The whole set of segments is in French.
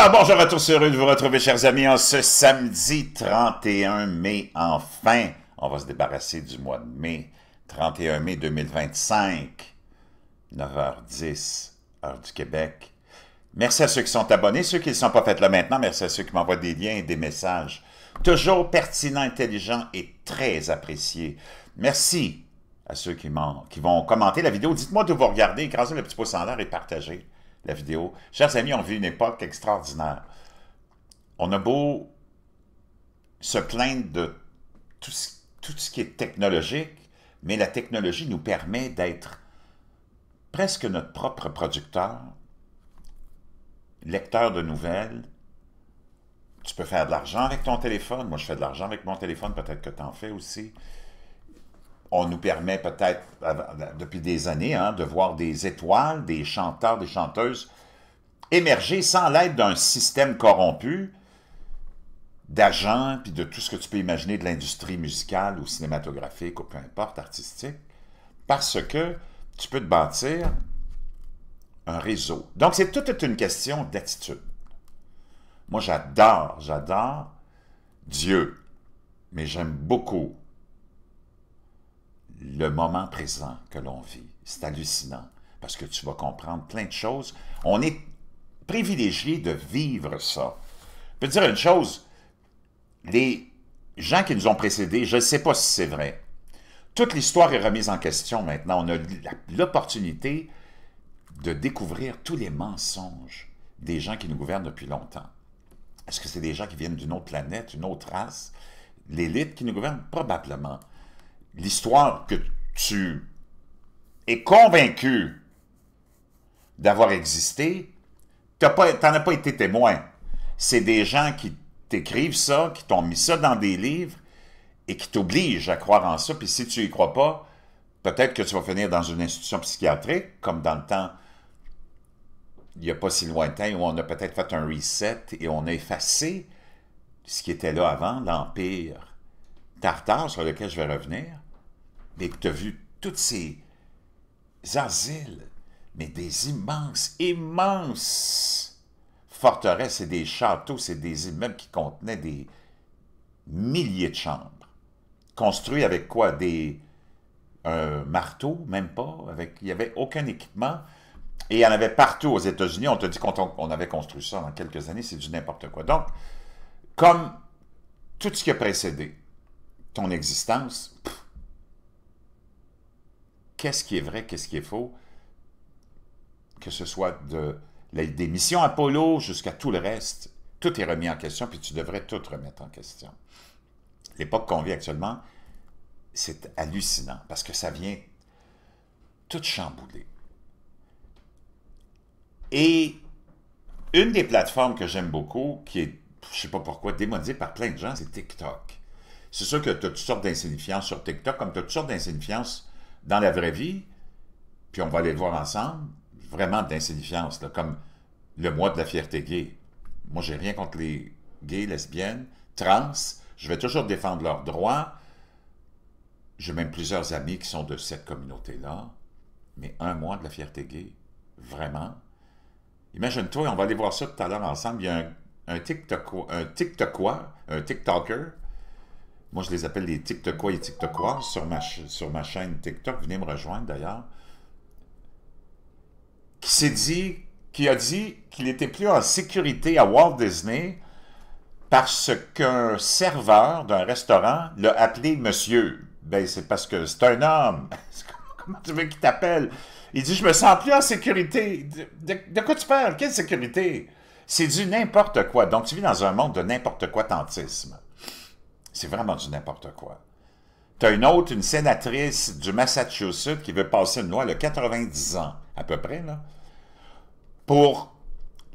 Alors, bonjour à tous, heureux de vous retrouver, chers amis, en ce samedi 31 mai. Enfin, on va se débarrasser du mois de mai. 31 mai 2025, 9h10, heure du Québec. Merci à ceux qui sont abonnés, ceux qui ne sont pas faits là maintenant. Merci à ceux qui m'envoient des liens et des messages. Toujours pertinents, intelligents et très appréciés. Merci à ceux qui vont commenter la vidéo. Dites-moi d'où vous regardez, écrasez le petit pouce en l'air et partagez la vidéo. Chers amis, on vit une époque extraordinaire. On a beau se plaindre de tout ce qui est technologique, mais la technologie nous permet d'être presque notre propre producteur, lecteur de nouvelles. Tu peux faire de l'argent avec ton téléphone. Moi, je fais de l'argent avec mon téléphone. Peut-être que tu en fais aussi. On nous permet peut-être, depuis des années, de voir des étoiles, des chanteurs, des chanteuses émerger sans l'aide d'un système corrompu, d'agents, puis de tout ce que tu peux imaginer de l'industrie musicale ou cinématographique ou peu importe, artistique, parce que tu peux te bâtir un réseau. Donc, c'est toute une question d'attitude. Moi, j'adore Dieu, mais j'aime beaucoup le moment présent que l'on vit. C'est hallucinant, parce que tu vas comprendre plein de choses. On est privilégié de vivre ça. Je peux te dire une chose, les gens qui nous ont précédés, je ne sais pas si c'est vrai. Toute l'histoire est remise en question maintenant. On a l'opportunité de découvrir tous les mensonges des gens qui nous gouvernent depuis longtemps. Est-ce que c'est des gens qui viennent d'une autre planète, une autre race? L'élite qui nous gouverne? Probablement. L'histoire que tu es convaincu d'avoir existé, tu n'en as pas été témoin. C'est des gens qui t'écrivent ça, qui t'ont mis ça dans des livres et qui t'obligent à croire en ça. Puis si tu n'y crois pas, peut-être que tu vas finir dans une institution psychiatrique, comme dans le temps, il n'y a pas si lointain, où on a peut-être fait un reset et on a effacé ce qui était là avant, l'Empire tartare, sur lequel je vais revenir, mais que tu as vu tous ces asiles, mais des immenses forteresses et des châteaux, c'est des immeubles qui contenaient des milliers de chambres. Construits avec quoi? Un marteau, même pas. Il n'y avait aucun équipement. Et il y en avait partout aux États-Unis. On te dit qu'on avait construit ça en quelques années, c'est du n'importe quoi. Donc, comme tout ce qui a précédé ton existence, qu'est-ce qui est vrai, qu'est-ce qui est faux? Que ce soit des missions Apollo jusqu'à tout le reste, tout est remis en question, puis tu devrais tout remettre en question. L'époque qu'on vit actuellement, c'est hallucinant, parce que ça vient tout chambouler. Et une des plateformes que j'aime beaucoup, qui est, je ne sais pas pourquoi, démonisée par plein de gens, c'est TikTok. C'est sûr que tu as toutes sortes d'insignifiances sur TikTok, comme tu as toutes sortes d'insignifiances dans la vraie vie, puis on va aller le voir ensemble, vraiment d'insignifiance, comme le mois de la fierté gay. Moi, j'ai rien contre les gays, lesbiennes, trans, je vais toujours défendre leurs droits. J'ai même plusieurs amis qui sont de cette communauté-là, mais un mois de la fierté gay, vraiment? Imagine-toi, on va aller voir ça tout à l'heure ensemble, il y a un TikToker, moi je les appelle les TikTokois et TikTokoises sur ma chaîne TikTok, venez me rejoindre d'ailleurs, qui a dit qu'il n'était plus en sécurité à Walt Disney parce qu'un serveur d'un restaurant l'a appelé monsieur. Ben c'est parce que c'est un homme. Comment tu veux qu'il t'appelle? Il dit, je me sens plus en sécurité. De quoi tu parles? Quelle sécurité? C'est du n'importe quoi. Donc, tu vis dans un monde de n'importe quoi tantisme. C'est vraiment du n'importe quoi. Tu as une sénatrice du Massachusetts qui veut passer une loi, elle a 90 ans, à peu près, là, pour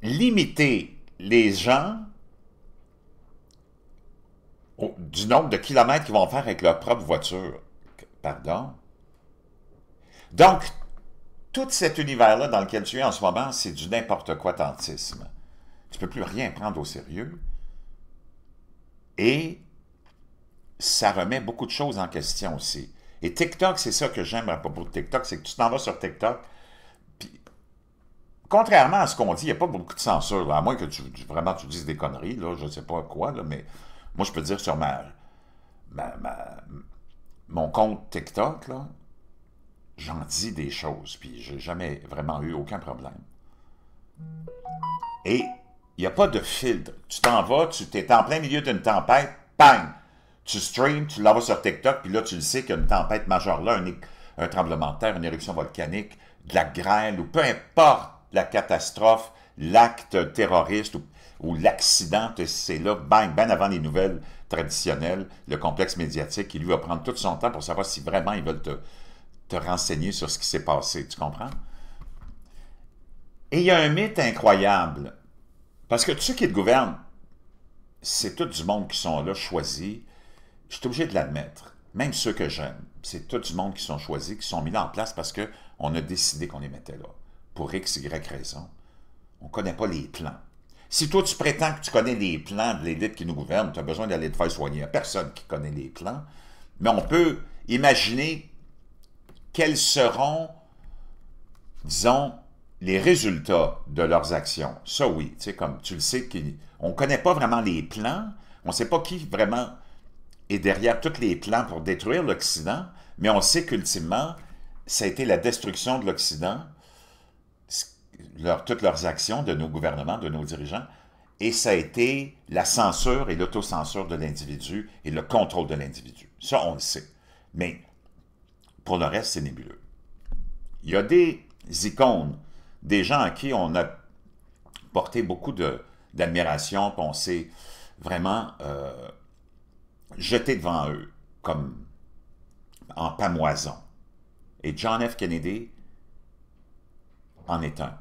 limiter les gens du nombre de kilomètres qu'ils vont faire avec leur propre voiture. Pardon? Donc, tout cet univers-là dans lequel tu es en ce moment, c'est du n'importe quoi tantisme. Tu ne peux plus rien prendre au sérieux. Et ça remet beaucoup de choses en question aussi. Et TikTok, c'est ça que j'aime à propos de TikTok, c'est que tu t'en vas sur TikTok, puis contrairement à ce qu'on dit, il n'y a pas beaucoup de censure, là, à moins que vraiment tu dises des conneries, là, je ne sais pas quoi, là, mais moi, je peux te dire sur ma- ma- mon compte TikTok, là, j'en dis des choses, puis j'ai jamais vraiment eu aucun problème. Et il n'y a pas de filtre. Tu t'en vas, tu t'es en plein milieu d'une tempête, bang! Tu streams, tu l'envoies sur TikTok, puis là, tu le sais qu'il y a une tempête majeure là, un tremblement de terre, une éruption volcanique, de la grêle, ou peu importe la catastrophe, l'acte terroriste ou l'accident, c'est là, bang, ben avant les nouvelles traditionnelles, le complexe médiatique qui lui va prendre tout son temps pour savoir si vraiment ils veulent te renseigner sur ce qui s'est passé, tu comprends? Et il y a un mythe incroyable, parce que tous ceux qui te gouvernent, c'est tout du monde qui sont là, choisis. Je suis obligé de l'admettre. Même ceux que j'aime, c'est tout du monde qui sont choisis, qui sont mis là en place parce qu'on a décidé qu'on les mettait là. Pour X, Y raison. On ne connaît pas les plans. Si toi, tu prétends que tu connais les plans de l'élite qui nous gouverne, tu as besoin d'aller te faire soigner. Il n'y a personne qui connaît les plans. Mais on peut imaginer quels seront, disons, les résultats de leurs actions. Ça, oui. Tu sais, comme tu le sais, on ne connaît pas vraiment les plans. On ne sait pas qui vraiment est derrière tous les plans pour détruire l'Occident, mais on sait qu'ultimement, ça a été la destruction de l'Occident, toutes leurs actions de nos gouvernements, de nos dirigeants, et ça a été la censure et l'autocensure de l'individu et le contrôle de l'individu. Ça, on le sait. Mais pour le reste, c'est nébuleux. Il y a des icônes, des gens à qui on a porté beaucoup d'admiration, puis on s'est vraiment jeté devant eux, comme en pamoison. Et John F. Kennedy en est un.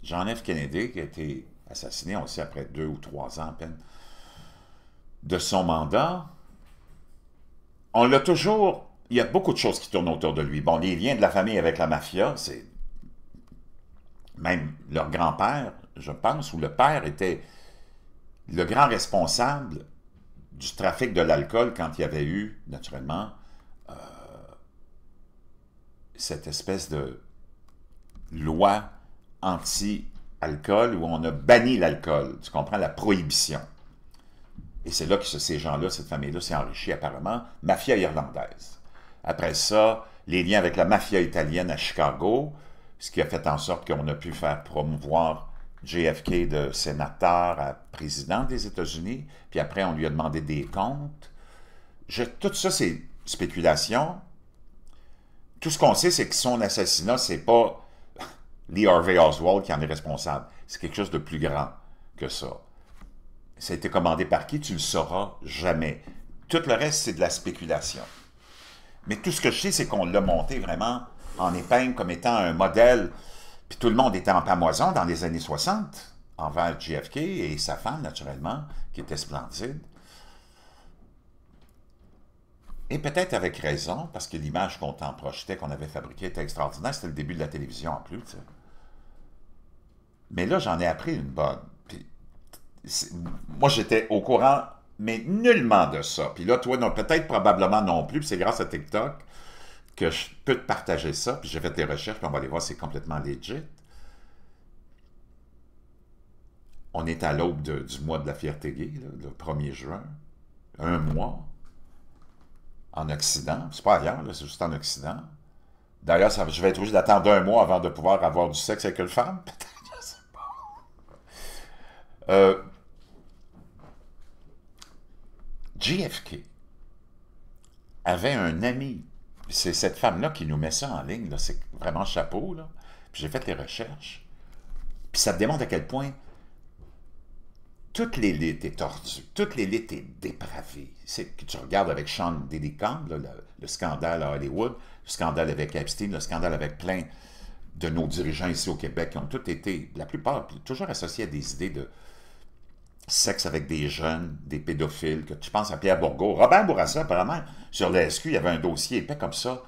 John F. Kennedy, qui a été assassiné, on sait, après 2 ou 3 ans à peine, de son mandat, on l'a toujours... Il y a beaucoup de choses qui tournent autour de lui. Bon, les liens de la famille avec la mafia, c'est... Même leur grand-père, je pense, ou le père était le grand responsable du trafic de l'alcool quand il y avait eu, naturellement, cette espèce de loi anti-alcool où on a banni l'alcool. Tu comprends? La prohibition. Et c'est là que ces gens-là, cette famille-là, s'est enrichie apparemment. Mafia irlandaise. Après ça, les liens avec la mafia italienne à Chicago, ce qui a fait en sorte qu'on a pu faire promouvoir JFK de sénateur à président des États-Unis, puis après, on lui a demandé des comptes. Tout ça, c'est spéculation. Tout ce qu'on sait, c'est que son assassinat, c'est pas Lee Harvey Oswald qui en est responsable. C'est quelque chose de plus grand que ça. Ça a été commandé par qui? Tu ne le sauras jamais. Tout le reste, c'est de la spéculation. Mais tout ce que je sais, c'est qu'on l'a monté vraiment en épingle comme étant un modèle. Puis tout le monde était en pamoison dans les années 60 envers JFK et sa femme, naturellement, qui était splendide. Et peut-être avec raison, parce que l'image qu'on t'en projetait, qu'on avait fabriquée, était extraordinaire. C'était le début de la télévision en plus, tu sais. Mais là, j'en ai appris une bonne. Puis, moi, j'étais au courant, mais nullement de ça. Puis là, toi, peut-être probablement non plus. Puis c'est grâce à TikTok que je peux te partager ça. Puis j'ai fait des recherches, puis on va aller voir, c'est complètement legit. On est à l'aube du mois de la fierté gay, là, le 1er juin. Un mois. En Occident. C'est pas ailleurs, c'est juste en Occident. D'ailleurs, je vais être obligé d'attendre 1 mois avant de pouvoir avoir du sexe avec une femme. Peut-être, je sais pas. JFK avait un ami. C'est cette femme-là qui nous met ça en ligne. C'est vraiment chapeau. Là. Puis j'ai fait les recherches. Puis ça te démontre à quel point toute l'élite est tordue. Toute l'élite est dépravée. C'est que tu regardes avec Sean Diddy Kong, le scandale à Hollywood, le scandale avec Epstein, le scandale avec plein de nos dirigeants ici au Québec qui ont tous été, la plupart, toujours associés à des idées de sexe avec des jeunes, des pédophiles, que tu penses à Pierre Bourgault. Robert Bourassa, apparemment, sur la SQ, il y avait un dossier épais comme ça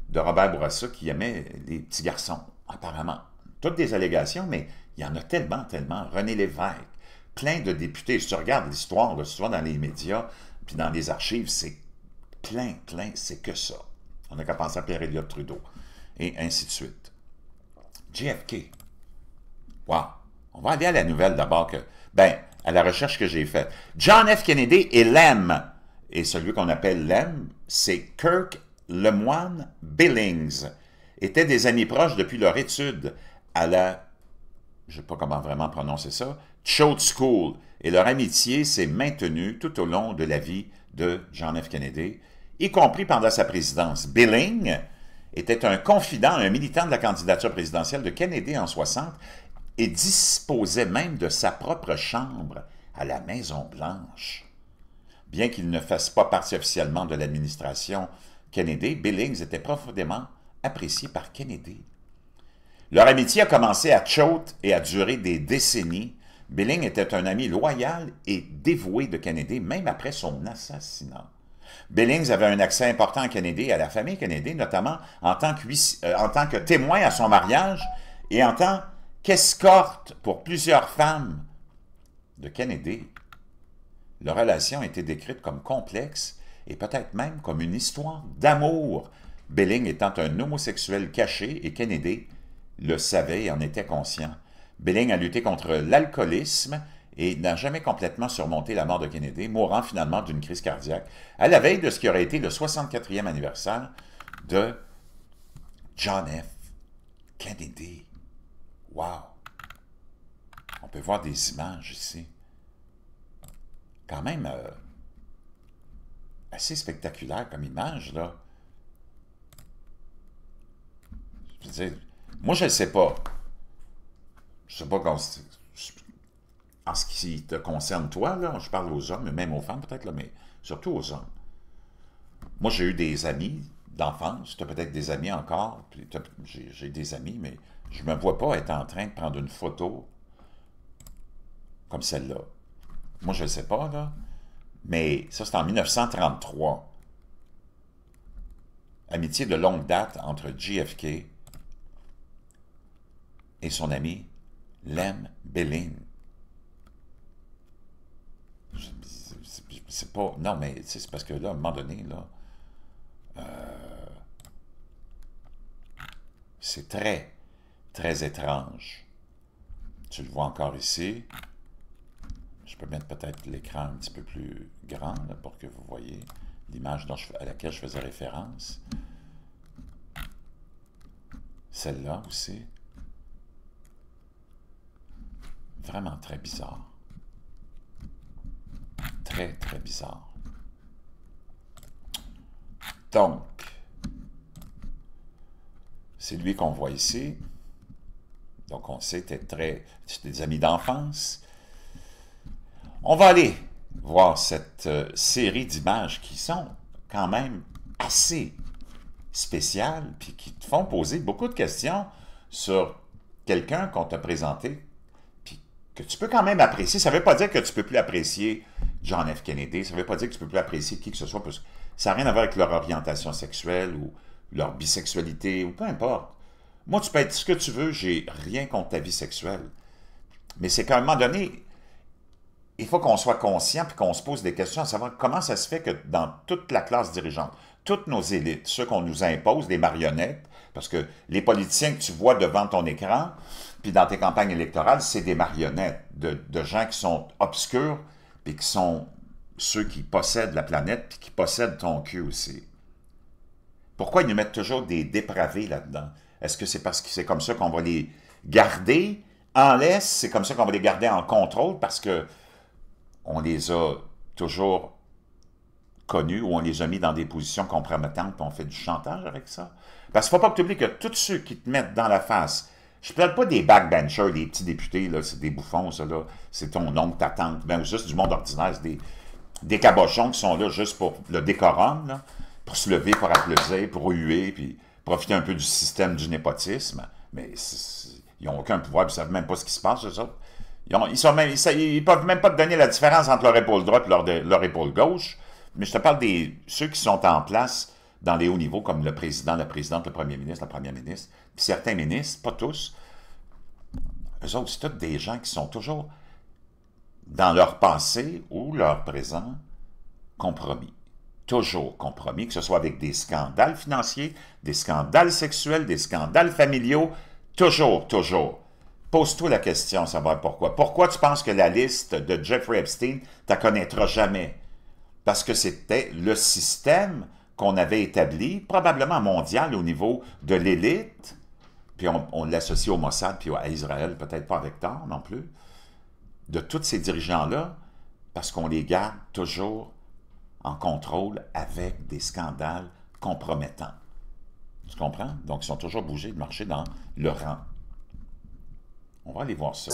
de Robert Bourassa qui aimait les petits garçons, apparemment. Toutes des allégations, mais il y en a tellement, tellement. René Lévesque, plein de députés. Si tu regardes l'histoire, là, si tu vas dans les médias, puis dans les archives, c'est plein, c'est que ça. On n'a qu'à penser à Pierre Elliott Trudeau, et ainsi de suite. JFK. Wow. On va aller à la nouvelle d'abord que... Ben, à la recherche que j'ai faite. John F. Kennedy et Lem. Et celui qu'on appelle Lem, c'est Kirk Lemoine Billings. Étaient des amis proches depuis leur étude à la... Je ne sais pas comment vraiment prononcer ça. Choate School. Et leur amitié s'est maintenue tout au long de la vie de John F. Kennedy, y compris pendant sa présidence. Billings était un confident, un militant de la candidature présidentielle de Kennedy en 60 et disposait même de sa propre chambre à la Maison-Blanche. Bien qu'il ne fasse pas partie officiellement de l'administration Kennedy, Billings était profondément apprécié par Kennedy. Leur amitié a commencé à Choate et a duré des décennies. Billings était un ami loyal et dévoué de Kennedy, même après son assassinat. Billings avait un accès important à Kennedy et à la famille Kennedy, notamment en tant que témoin à son mariage et en tant qu'escorte pour plusieurs femmes de Kennedy. Leur relation a été décrite comme complexe et peut-être même comme une histoire d'amour, Billings étant un homosexuel caché et Kennedy le savait et en était conscient. Billings a lutté contre l'alcoolisme et n'a jamais complètement surmonté la mort de Kennedy, mourant finalement d'une crise cardiaque, à la veille de ce qui aurait été le 64e anniversaire de John F. Kennedy. Wow! On peut voir des images ici. Quand même assez spectaculaire comme image, là. Je veux dire, moi, je ne sais pas. Je ne sais pas en ce qui te concerne, toi, là, je parle aux hommes, mais même aux femmes peut-être, là, mais surtout aux hommes. Moi, j'ai eu des amis d'enfance, tu as peut-être des amis encore, j'ai des amis, mais je ne me vois pas être en train de prendre une photo comme celle-là. Moi, je ne sais pas, là, mais ça, c'est en 1933. Amitié de longue date entre JFK et son ami Lem Billings. C'est pas... Non, mais c'est parce que là, à un moment donné, là, c'est très, très étrange. Tu le vois encore ici. Je peux mettre peut-être l'écran un petit peu plus grand là, pour que vous voyez l'image à laquelle je faisais référence. Celle-là aussi. Vraiment très bizarre. Très, très bizarre. Donc, c'est lui qu'on voit ici. Donc, on sait, c'était des amis d'enfance. On va aller voir cette série d'images qui sont quand même assez spéciales, puis qui te font poser beaucoup de questions sur quelqu'un qu'on t'a présenté, puis que tu peux quand même apprécier. Ça ne veut pas dire que tu ne peux plus apprécier John F. Kennedy, ça ne veut pas dire que tu ne peux plus apprécier qui que ce soit, parce que ça n'a rien à voir avec leur orientation sexuelle ou leur bisexualité, ou peu importe. Moi, tu peux être ce que tu veux, j'ai rien contre ta vie sexuelle. Mais c'est qu'à un moment donné, il faut qu'on soit conscient puis qu'on se pose des questions à savoir comment ça se fait que dans toute la classe dirigeante, toutes nos élites, ceux qu'on nous impose, des marionnettes, parce que les politiciens que tu vois devant ton écran, puis dans tes campagnes électorales, c'est des marionnettes de gens qui sont obscurs, puis qui sont ceux qui possèdent la planète, puis qui possèdent ton cul aussi. Pourquoi ils nous mettent toujours des dépravés là-dedans? Est-ce que c'est parce que c'est comme ça qu'on va les garder en laisse? C'est comme ça qu'on va les garder en contrôle parce que on les a toujours connus ou on les a mis dans des positions compromettantes et on fait du chantage avec ça? Parce qu'il ne faut pas que tu oublies que tous ceux qui te mettent dans la face, je ne parle pas des backbenchers, des petits députés, là, c'est des bouffons, ça, là, c'est ton oncle, ta tante, même juste du monde ordinaire, c'est des cabochons qui sont là juste pour le décorum, là, pour se lever, pour applaudir, pour huer, puis profiter un peu du système du népotisme, mais ils n'ont aucun pouvoir, ils ne savent même pas ce qui se passe, eux autres. Ils ne peuvent même pas te donner la différence entre leur épaule droite et leur épaule gauche, mais je te parle de ceux qui sont en place dans les hauts niveaux, comme le président, la présidente, le premier ministre, la première ministre, puis certains ministres, pas tous. Eux autres, c'est tous des gens qui sont toujours dans leur passé ou leur présent compromis. Toujours compromis, que ce soit avec des scandales financiers, des scandales sexuels, des scandales familiaux, Toujours, toujours. Pose-toi la question, savoir pourquoi. Pourquoi tu penses que la liste de Jeffrey Epstein, tu la connaîtras jamais? Parce que c'était le système qu'on avait établi, probablement mondial au niveau de l'élite, puis on l'associe au Mossad, puis à Israël, peut-être pas avec tort non plus, de tous ces dirigeants-là, parce qu'on les garde toujours en contrôle avec des scandales compromettants. Tu comprends? Donc, ils sont toujours obligés de marcher dans le rang. On va aller voir ça.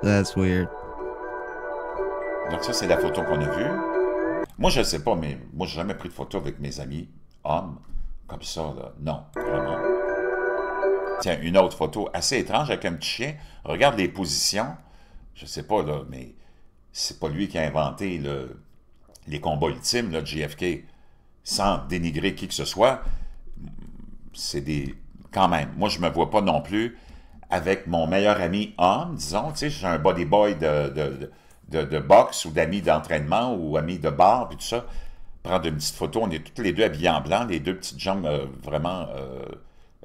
That's weird. Donc ça, c'est la photo qu'on a vue. Moi, je ne sais pas, mais moi, j'ai jamais pris de photo avec mes amis hommes, comme ça, là. Non, vraiment. Tiens, une autre photo assez étrange avec un petit chien. Regarde les positions. Je sais pas, là, mais c'est pas lui qui a inventé les combats ultimes, là, de JFK, sans dénigrer qui que ce soit. C'est des... Quand même, moi, je me vois pas non plus avec mon meilleur ami homme, disons, tu sais, j'ai un body boy de boxe ou d'amis d'entraînement ou amis de bar, puis tout ça, prendre une petite photo, on est tous les deux habillés en blanc, les deux petites jambes vraiment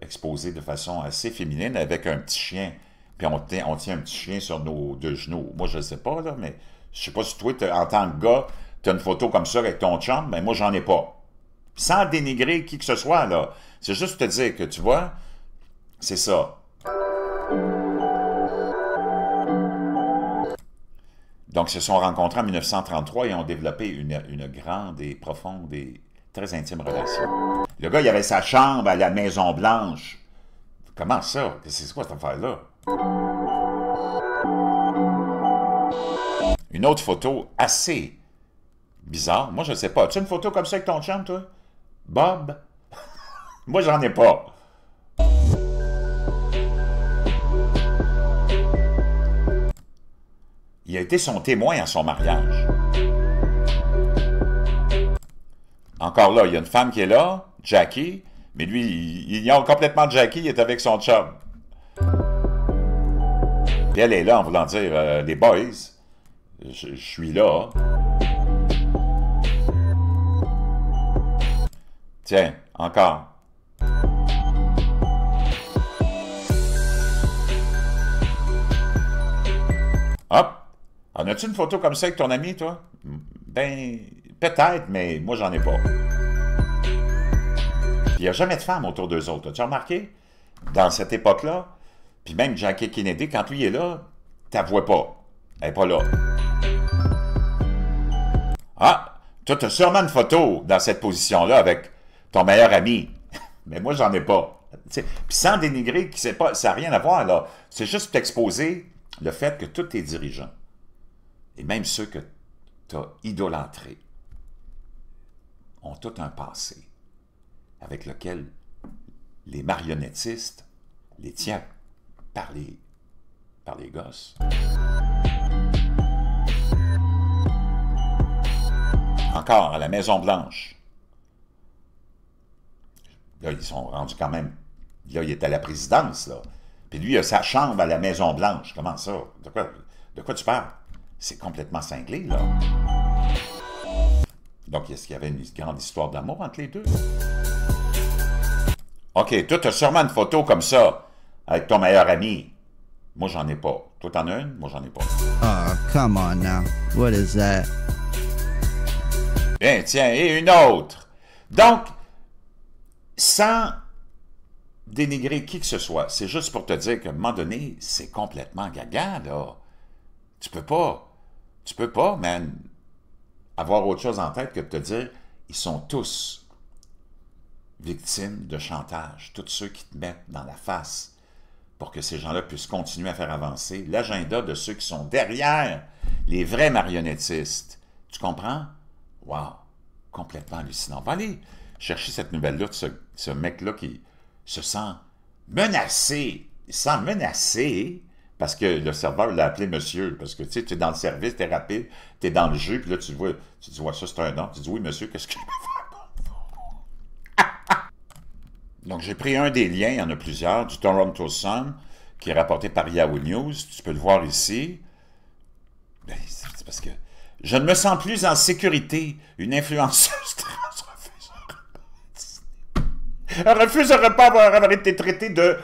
exposées de façon assez féminine, avec un petit chien, puis on tient un petit chien sur nos deux genoux. Moi, je ne sais pas, là, mais je sais pas si toi, en tant que gars, tu as une photo comme ça avec ton chum, mais moi, j'en ai pas. Sans dénigrer qui que ce soit, là. C'est juste te dire que, tu vois, c'est ça. Donc, ils se sont rencontrés en 1933 et ont développé une grande et profonde et très intime relation. Le gars, il avait sa chambre à la Maison-Blanche. Comment ça? C'est quoi cette affaire-là? Une autre photo assez bizarre. Moi, je ne sais pas. As-tu une photo comme ça avec ton chum, toi? Bob? Moi, j'en ai pas. Il a été son témoin à son mariage. Encore là, il y a une femme qui est là, Jackie, mais lui, il ignore complètement Jackie, il est avec son chum. Puis elle est là en voulant dire, les boys, je suis là. Tiens, encore. Hop! En as-tu une photo comme ça avec ton ami, toi? Ben, peut-être, mais moi, j'en ai pas. Puis il n'y a jamais de femmes autour d'eux autres. As-tu remarqué? Dans cette époque-là, puis même Jackie Kennedy, quand lui est là, tu la vois pas. Elle n'est pas là. Ah! Toi, tu as sûrement une photo dans cette position-là avec ton meilleur ami. Mais moi, j'en ai pas. Puis sans dénigrer, ça n'a rien à voir, là. C'est juste pour t'exposer le fait que tous tes dirigeants, et même ceux que tu as idolâtrés, ont tout un passé avec lequel les marionnettistes les tiennent par les gosses. Encore, à la Maison-Blanche. Là, ils sont rendus quand même... Là, il est à la présidence, là. Puis lui, il a sa chambre à la Maison-Blanche. Comment ça? De quoi tu parles? C'est complètement cinglé, là. Donc, est-ce qu'il y avait une grande histoire d'amour entre les deux? OK, toi, tu as sûrement une photo comme ça, avec ton meilleur ami. Moi, j'en ai pas. Toi, t'en as une? Moi, j'en ai pas. Oh, come on now. What is that? Bien, tiens, et une autre. Donc, sans dénigrer qui que ce soit, c'est juste pour te dire qu'à un moment donné, c'est complètement gaga, là. Tu peux pas, man, avoir autre chose en tête que de te dire, ils sont tous victimes de chantage. Tous ceux qui te mettent dans la face pour que ces gens-là puissent continuer à faire avancer l'agenda de ceux qui sont derrière les vrais marionnettistes. Tu comprends? Wow! Complètement hallucinant. On va aller chercher cette nouvelle-là de ce mec-là qui se sent menacé. Il se sent menacé parce que le serveur l'a appelé monsieur. Parce que tu sais, tu es dans le service, tu es rapide, tu es dans le jeu, puis là, tu dis, ouais, ça c'est un nom. Tu dis, oui, monsieur, qu'est-ce que je peux faire? Donc, j'ai pris un des liens, il y en a plusieurs, du Toronto Sun, qui est rapporté par Yahoo News. Tu peux le voir ici. Ben, c'est parce que je ne me sens plus en sécurité. Une influenceuse trans refuse un repas après avoir été traitée de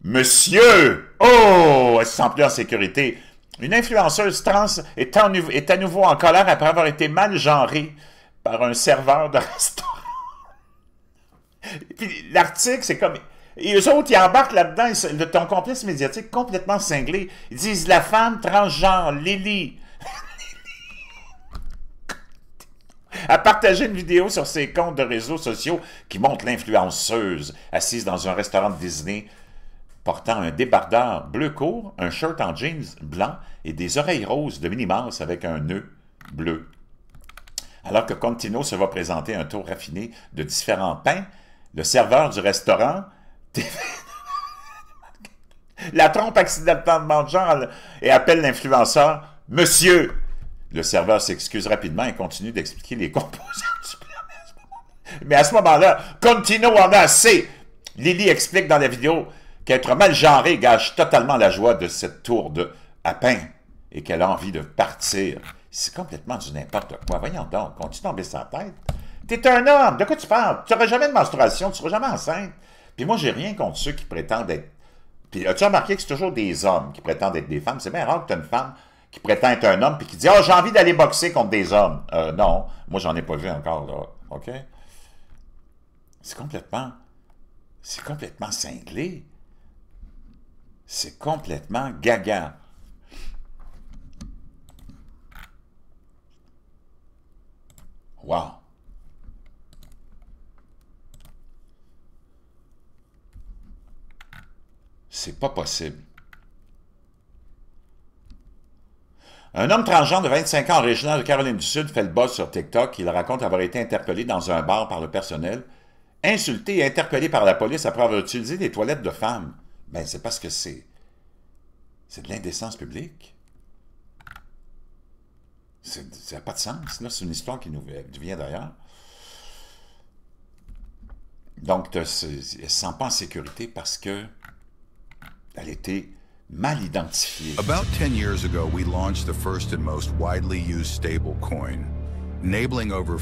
Monsieur! Oh! Elle se sent plus en sécurité. Une influenceuse trans est à nouveau en colère après avoir été mal genrée par un serveur de restaurant. Puis l'article, c'est comme... Et eux autres, ils embarquent là-dedans, ton complice médiatique complètement cinglé. Ils disent, la femme transgenre, Lily, a partagé une vidéo sur ses comptes de réseaux sociaux qui montre l'influenceuse assise dans un restaurant de Disney portant un débardeur bleu court, un shirt en jeans blanc et des oreilles roses de Minnie Mouse avec un nœud bleu. Alors que Contino se va présenter un tour raffiné de différents pains, le serveur du restaurant la trompe accidentellement de genre et appelle l'influenceur « Monsieur ». Le serveur s'excuse rapidement et continue d'expliquer les composants du plat. Mais à ce moment-là, Contino en a assez. Lily explique dans la vidéo qu'être mal genré gâche totalement la joie de cette tour à pain et qu'elle a envie de partir. C'est complètement du n'importe quoi. Voyons donc, continue à baisser sa tête. T'es un homme, de quoi tu parles? Tu n'auras jamais de menstruation, tu ne seras jamais enceinte. Puis moi, j'ai rien contre ceux qui prétendent être... Puis as-tu remarqué que c'est toujours des hommes qui prétendent être des femmes? C'est bien rare que tu as une femme qui prétend être un homme puis qui dit « Ah, j'ai envie d'aller boxer contre des hommes. » Non, moi, j'en ai pas vu encore, là. OK? C'est complètement cinglé. C'est complètement gaga. Wow! C'est pas possible. Un homme transgenre de 25 ans originaire de Caroline du Sud fait le buzz sur TikTok. Il raconte avoir été interpellé dans un bar par le personnel, insulté et interpellé par la police après avoir utilisé des toilettes de femmes. Ben, c'est parce que c'est de l'indécence publique. Ça n'a pas de sens. Là, c'est une histoire qui nous vient d'ailleurs. Donc, elle ne se sent pas en sécurité parce que elle était mal identifiée. About 10 years ago, we launched the first and most widely used stablecoin, enabling over...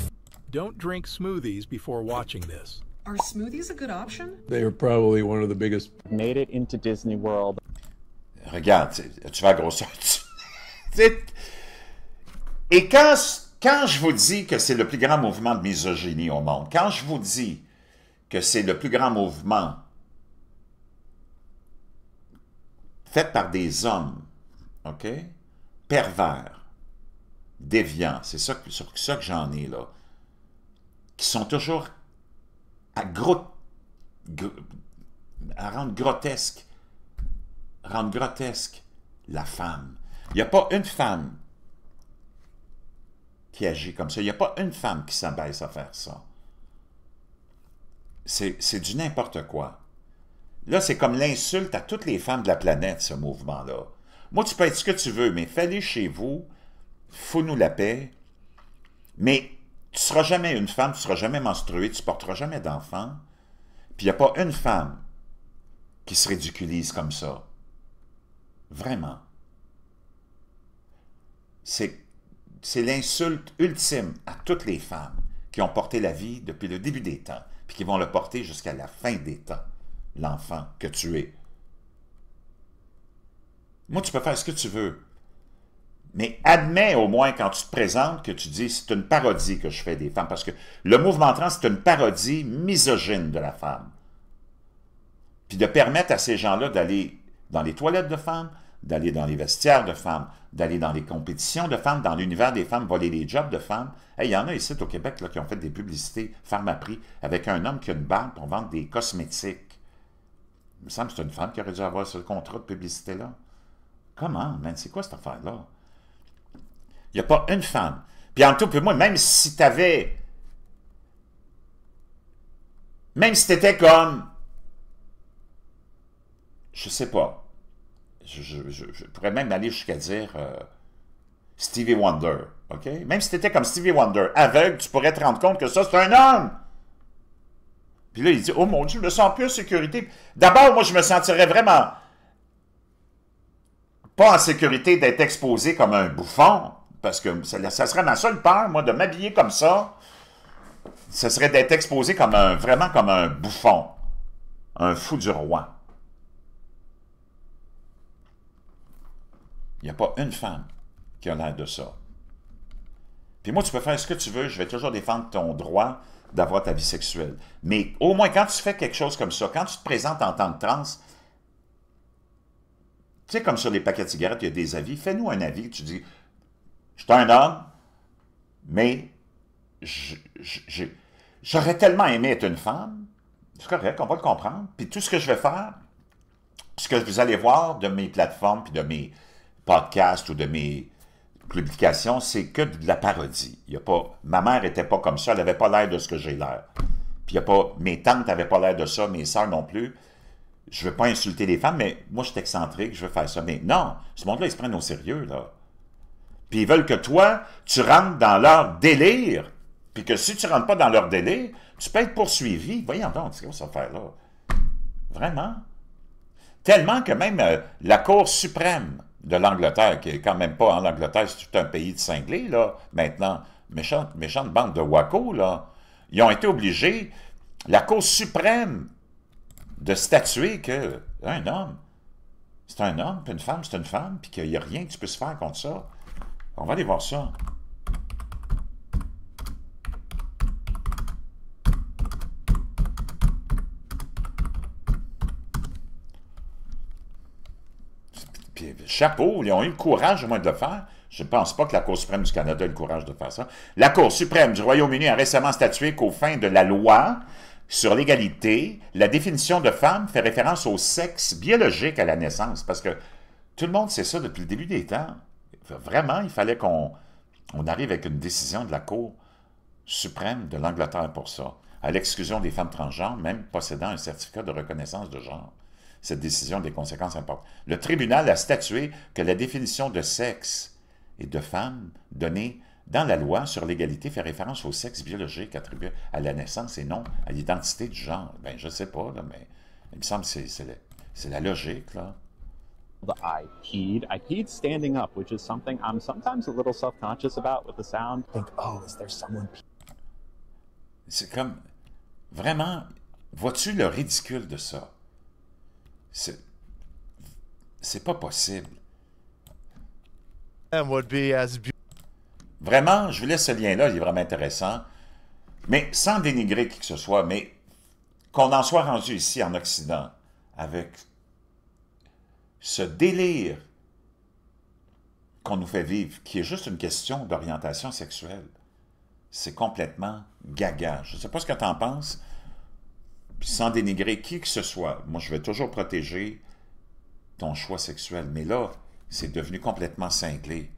Don't drink smoothies before watching this. Are smoothies a good option? They are probably one of the biggest... Made it into Disney World. Regarde, tu vas grossir. Et quand je vous dis que c'est le plus grand mouvement de misogynie au monde, quand je vous dis que c'est le plus grand mouvement fait par des hommes, OK, pervers, déviants, c'est ça, sur ça que j'en ai là, qui sont toujours à rendre grotesque la femme. Il n'y a pas une femme qui agit comme ça. Il n'y a pas une femme qui s'abaisse à faire ça. C'est du n'importe quoi. Là, c'est comme l'insulte à toutes les femmes de la planète, ce mouvement-là. Moi, tu peux être ce que tu veux, mais fais-les chez vous, fous-nous la paix, mais tu ne seras jamais une femme, tu ne seras jamais menstruée, tu ne porteras jamais d'enfant, puis il n'y a pas une femme qui se ridiculise comme ça. Vraiment. C'est l'insulte ultime à toutes les femmes qui ont porté la vie depuis le début des temps, puis qui vont le porter jusqu'à la fin des temps, l'enfant que tu es. Moi, tu peux faire ce que tu veux, mais admets au moins quand tu te présentes que tu dis « c'est une parodie que je fais des femmes », parce que le mouvement trans, c'est une parodie misogyne de la femme. Puis de permettre à ces gens-là d'aller dans les toilettes de femmes, d'aller dans les vestiaires de femmes, d'aller dans les compétitions de femmes, dans l'univers des femmes, voler les jobs de femmes. Hey, il y en a ici au Québec là, qui ont fait des publicités Pharmaprix avec un homme qui a une barbe pour vendre des cosmétiques. Il me semble que c'est une femme qui aurait dû avoir ce contrat de publicité-là. Comment, man? C'est quoi cette affaire-là? Il n'y a pas une femme. Puis en tout, puis moi, même si tu avais... Même si tu étais comme... Je sais pas. Je pourrais même aller jusqu'à dire Stevie Wonder, OK? Même si tu étais comme Stevie Wonder, aveugle, tu pourrais te rendre compte que ça, c'est un homme! Puis là, il dit, oh mon Dieu, je me sens plus en sécurité. D'abord, moi, je me sentirais vraiment pas en sécurité d'être exposé comme un bouffon, parce que ça serait ma seule peur, moi, de m'habiller comme ça. Ce serait d'être exposé comme vraiment comme un bouffon, un fou du roi. Il n'y a pas une femme qui a l'air de ça. Puis moi, tu peux faire ce que tu veux, je vais toujours défendre ton droit d'avoir ta vie sexuelle. Mais au moins, quand tu fais quelque chose comme ça, quand tu te présentes en tant que trans, tu sais, comme sur les paquets de cigarettes, il y a des avis, fais-nous un avis, tu dis, je suis un homme, mais j'aurais tellement aimé être une femme, c'est correct, on va le comprendre, puis tout ce que je vais faire, ce que vous allez voir de mes plateformes, puis de mes podcasts ou de mes publications, c'est que de la parodie. Il y a pas, ma mère n'était pas comme ça, elle n'avait pas l'air de ce que j'ai l'air. Puis il y a pas, mes tantes n'avaient pas l'air de ça, mes sœurs non plus. Je ne veux pas insulter les femmes, mais moi, je suis excentrique, je veux faire ça. Mais non, ce monde-là, ils se prennent au sérieux, là. Puis ils veulent que toi, tu rentres dans leur délire, puis que si tu ne rentres pas dans leur délire, tu peux être poursuivi. Voyons donc, c'est quoi cette affaire-là? Vraiment? Tellement que même la Cour suprême de l'Angleterre, qui est quand même pas en Angleterre, c'est tout un pays de cinglés, là, maintenant, méchante bande de wacos, là, ils ont été obligés, la Cour suprême, de statuer que un homme, c'est un homme, puis une femme, c'est une femme, puis qu'il n'y a rien que tu puisses faire contre ça. On va aller voir ça. Puis, chapeau, ils ont eu le courage, au moins, de le faire. Je ne pense pas que la Cour suprême du Canada ait le courage de faire ça. La Cour suprême du Royaume-Uni a récemment statué qu'aux fins de la loi sur l'égalité, la définition de femme fait référence au sexe biologique à la naissance, parce que tout le monde sait ça depuis le début des temps. Vraiment, il fallait qu'on arrive avec une décision de la Cour suprême de l'Angleterre pour ça, à l'exclusion des femmes transgenres, même possédant un certificat de reconnaissance de genre. Cette décision a des conséquences importantes. Le tribunal a statué que la définition de sexe et de femme donnée dans la loi sur l'égalité fait référence au sexe biologique attribué à la naissance et non à l'identité du genre. Ben, je sais pas, là, mais il me semble que c'est la logique, là. I peed standing up, which is something I'm sometimes a little self-conscious about with the sound. Think, oh, is there someone? C'est comme, vraiment, vois-tu le ridicule de ça? C'est pas possible. Would be as Vraiment, je vous laisse ce lien-là, il est vraiment intéressant. Mais sans dénigrer qui que ce soit, mais qu'on en soit rendu ici en Occident avec ce délire qu'on nous fait vivre, qui est juste une question d'orientation sexuelle, c'est complètement gaga. Je ne sais pas ce que tu en penses, puis sans dénigrer qui que ce soit. Moi, je vais toujours protéger ton choix sexuel, mais là, c'est devenu complètement cinglé.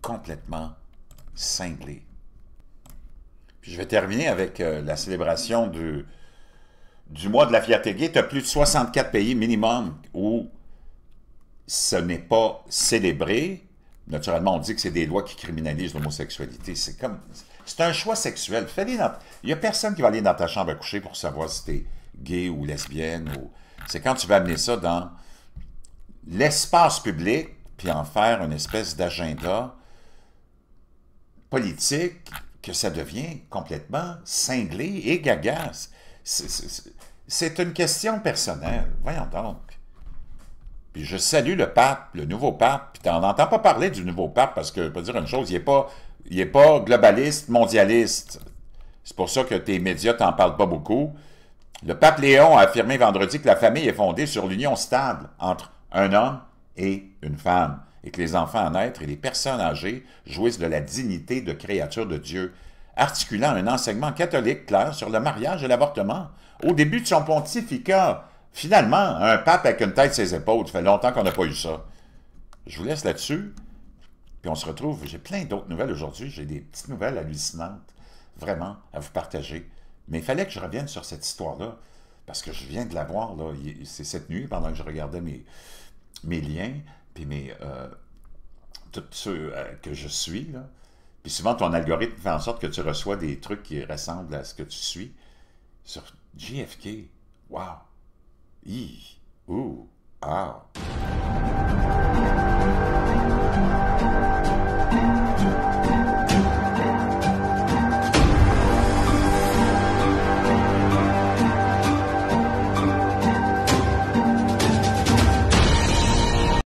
Complètement cinglé. Puis je vais terminer avec la célébration du mois de la fierté gay. Tu as plus de 64 pays minimum où ce n'est pas célébré. Naturellement, on dit que c'est des lois qui criminalisent l'homosexualité. C'est un choix sexuel. Il n'y a personne qui va aller dans ta chambre à coucher pour savoir si tu es gay ou lesbienne. C'est quand tu vas amener ça dans l'espace public, puis en faire une espèce d'agenda politique, que ça devient complètement cinglé et gagace. C'est une question personnelle. Voyons donc. Puis je salue le pape, le nouveau pape, puis on n'entend pas parler du nouveau pape, parce que, je peux dire une chose, il n'est pas globaliste, mondialiste. C'est pour ça que tes médias t'en parlent pas beaucoup. Le pape Léon a affirmé vendredi que la famille est fondée sur l'union stable entre un homme et une femme, et que les enfants à naître et les personnes âgées jouissent de la dignité de créature de Dieu, articulant un enseignement catholique clair sur le mariage et l'avortement. Au début de son pontificat, finalement, un pape avec une tête sur ses épaules, ça fait longtemps qu'on n'a pas eu ça. Je vous laisse là-dessus, puis on se retrouve. J'ai plein d'autres nouvelles aujourd'hui, j'ai des petites nouvelles hallucinantes, vraiment, à vous partager. Mais il fallait que je revienne sur cette histoire-là, parce que je viens de la voir, là, c'est cette nuit, pendant que je regardais mes liens, puis tous ceux que je suis, là. Puis souvent, ton algorithme fait en sorte que tu reçois des trucs qui ressemblent à ce que tu suis. Sur JFK, wow! Ouh! Ah!